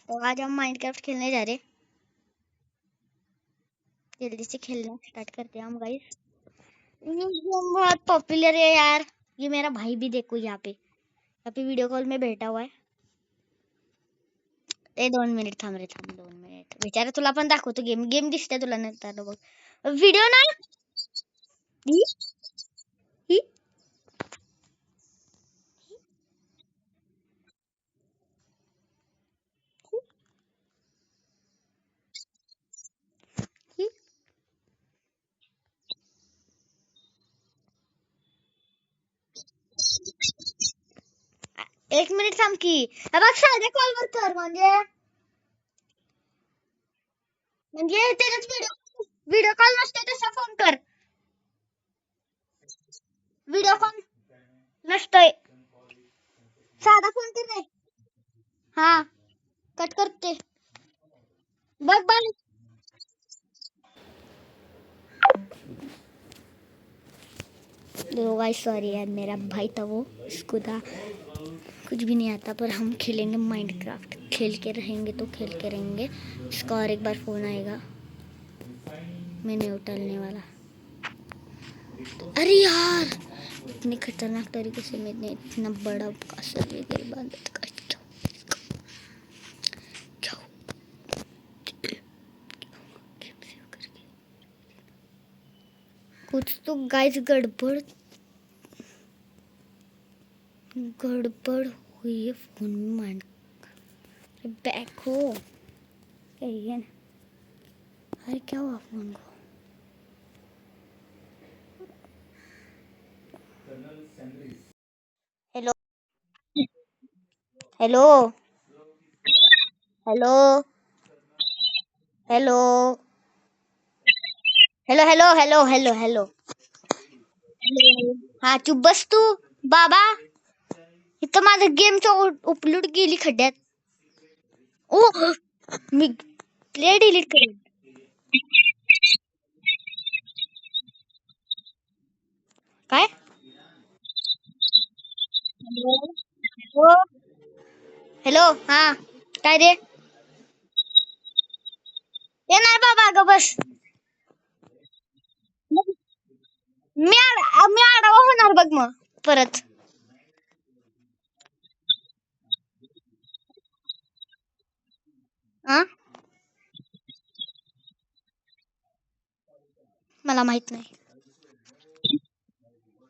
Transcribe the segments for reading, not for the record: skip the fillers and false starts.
तो आज हम माइनक्राफ्ट खेलने जा रहे। जल्दी से खेलना स्टार्ट करते हैं हम गाइस। ये गेम बहुत पॉपुलर है यार। ये मेरा भाई भी देखो यहाँ पे वीडियो कॉल में बैठा हुआ है। 2 मिनिट थांब रे, 2 मिनिट विचारा, तुला पण दाखवतो गेम। गेम दिसते तुला नंतर बघ। व्हिडिओ ना ही ही ही 1 मिनिट थांब की। हे बघ साध्या कॉलवर कर, म्हणजे त्याच्यात व्हिडिओ व्हिडिओ कॉल नसते तसा फोन कर। व्हिडिओ कॉल नसतोय, साधा फोन कर रे। हा कट करते बघ बघ। देखो गाइस, सॉरी यार, मेरा भाई था वो, इसको था कुछ भी नहीं आता। पर हम खेलेंगे माइनक्राफ्ट, खेल के रहेंगे तो खेल के रहेंगे। इसका और एक बार फोन आएगा, मैं नहीं उठाने वाला। अरे यार, इतनी खतरनाक तरीके से मैंने इतना बड़ा कासल वगैरह बांधा था। कुछ तो गाइस गड़बड़ गड़बड़ हुई है फोन में। मान बैक हो कहिए ना। अरे क्या हुआ फोन को? Hello hello hello hello hello hello hello hello hello हा चुप बस तू बाबा। इथं माझं गेमचं उपलोड गेली खड्ड्यात। ओ मी प्ले डिलीट करेन। काय? हो हॅलो, हा काय रे? ते नाही बाबा, ग बस। मी आडवा होणार बघ मग परत। हा मला माहित नाही,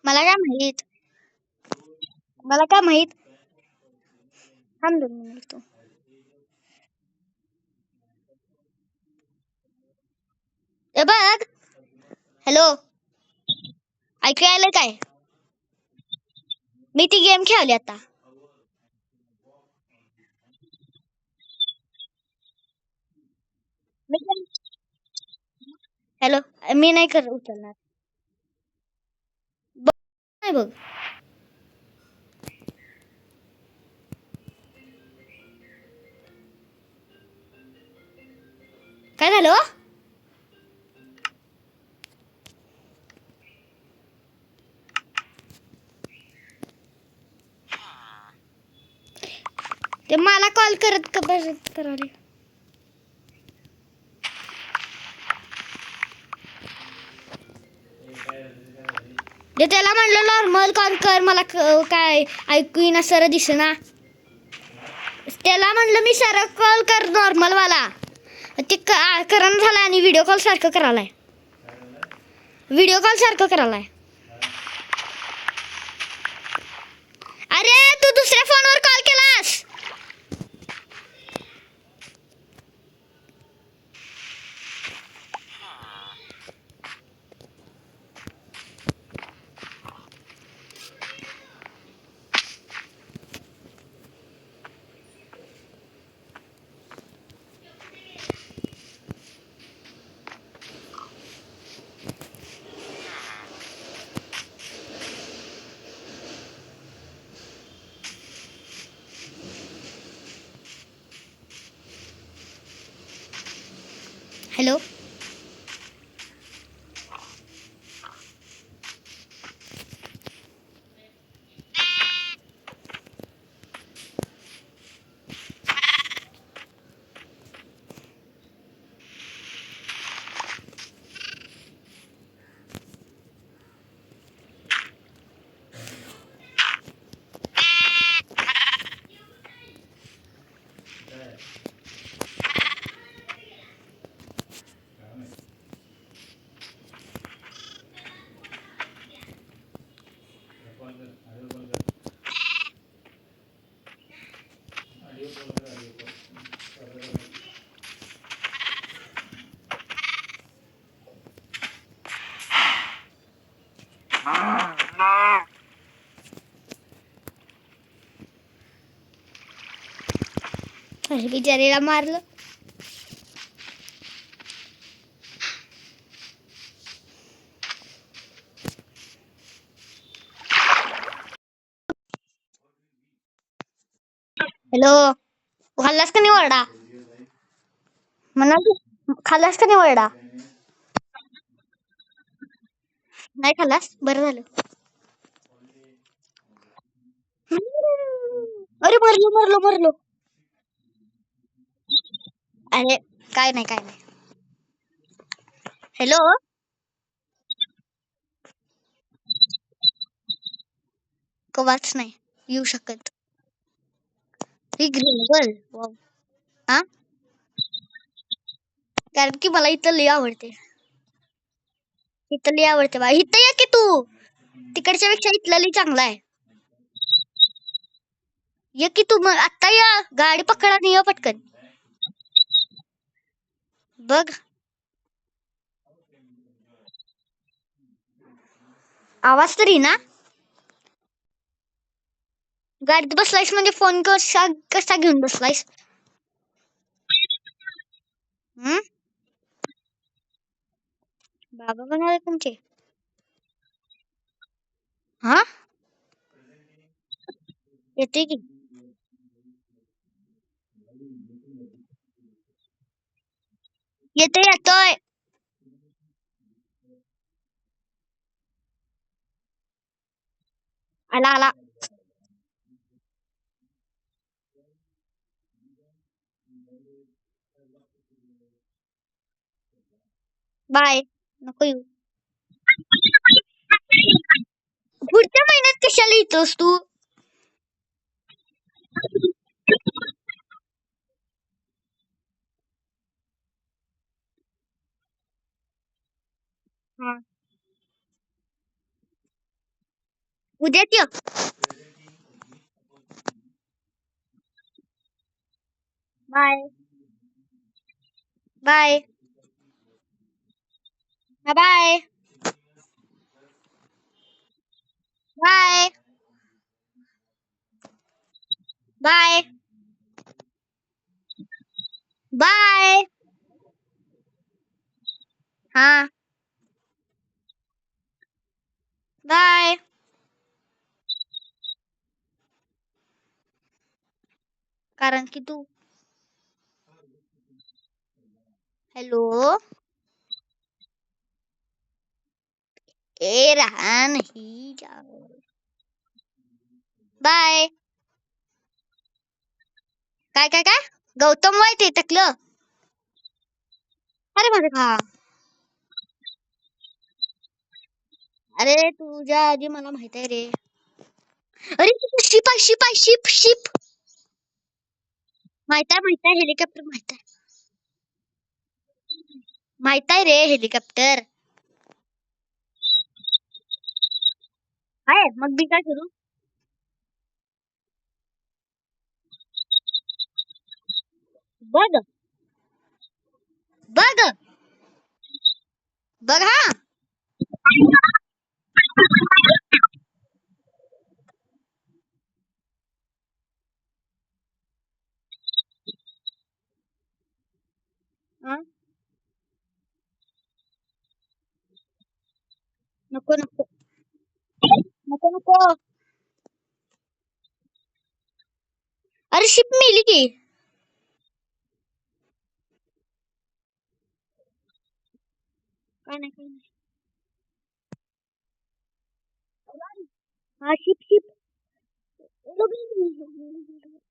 मला काय माहित, मला काय माहित। थांब 2 मिनिट तू। ए बघ, हॅलो, ऐकू आलं काय? मी ती गेम खेळली आता। हॅलो, मी नाही कर उचलणार नाही बघ। काय झालं? ते मला कॉल करत का बरं कराले? ते त्याला म्हणलं नॉर्मल कॉल कर, मला काय ऐकू येईना, सर दिसेना। त्याला म्हणलं मी सरळ कॉल कर नॉर्मल वाला, ते करण झालाय आणि व्हिडिओ कॉल सारखं करायलाय। व्हिडिओ कॉल सारखं करायलाय। अरे तू दुसऱ्या फोनवर कॉल केलास? हॅलो, अरे बिचारीला मारलं. हॅलो, खाल्लास का नाही वरडा? म्हणा खाल्लास का नाही वरडा? नाही खाल्लास, बरं झालं. अरे मरलो मरलो मरलो. अरे काय नाही काय नाही. हॅलो, कवाच नाही येऊ शकत. रिग्रेबल. वाव. हा, कारण की मला इथं लई आवडते. इथं लई आवडते बा. इथं या की तू. तिकडच्या पेक्षा इथलं लई चांगला आहे. ये की तू मग आत्ता या. गाडी पकडा आणि ये पटकन. बघ आवाज तरी ना. गाडीत बसलायस म्हणजे फोन कसा कसा घेऊन बसलायस? हम्म, बाबा म्हणाले तुमचे. हा, येते की. येतोय येतोय. आला आला. बाय. नको येऊ. पुढच्या महिन्यात कशाला येतोस तू? हा. उद्याच ये. Bye bye bye bye bye bye. हा, बाय. कारण की तू. हॅलो, ए रहा नहीं जाओ. बाय. काय काय काय? गौतम वाय ते टकलं. अरे माझं खा. अरे तुझ्या आधी मला माहित आहे रे. अरे शिप आहे शिप आहे शिप शिप. माहित आहे हेलिकॉप्टर माहित आहे. माहित आहे रे हेलिकॉप्टर. आहे मग मी काय करू? बघ बघ बघ हा. हा? नको नको नको नको. अरे शिप मेली की. काय नाही काय नाही. हा शिप शिप.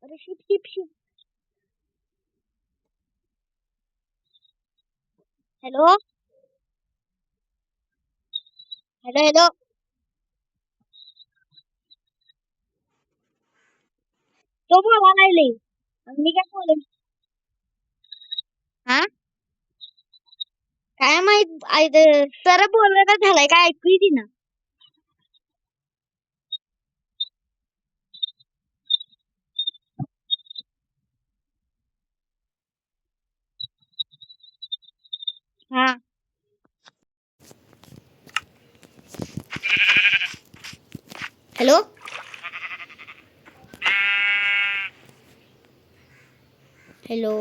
अरे ship ship ship. Hello hello hello. तो बोला नाही. मी काय बोलेन. हा, काय माहित सर बोलला झालाय काय ऐकू ना. हा, हॅलो. हॅलो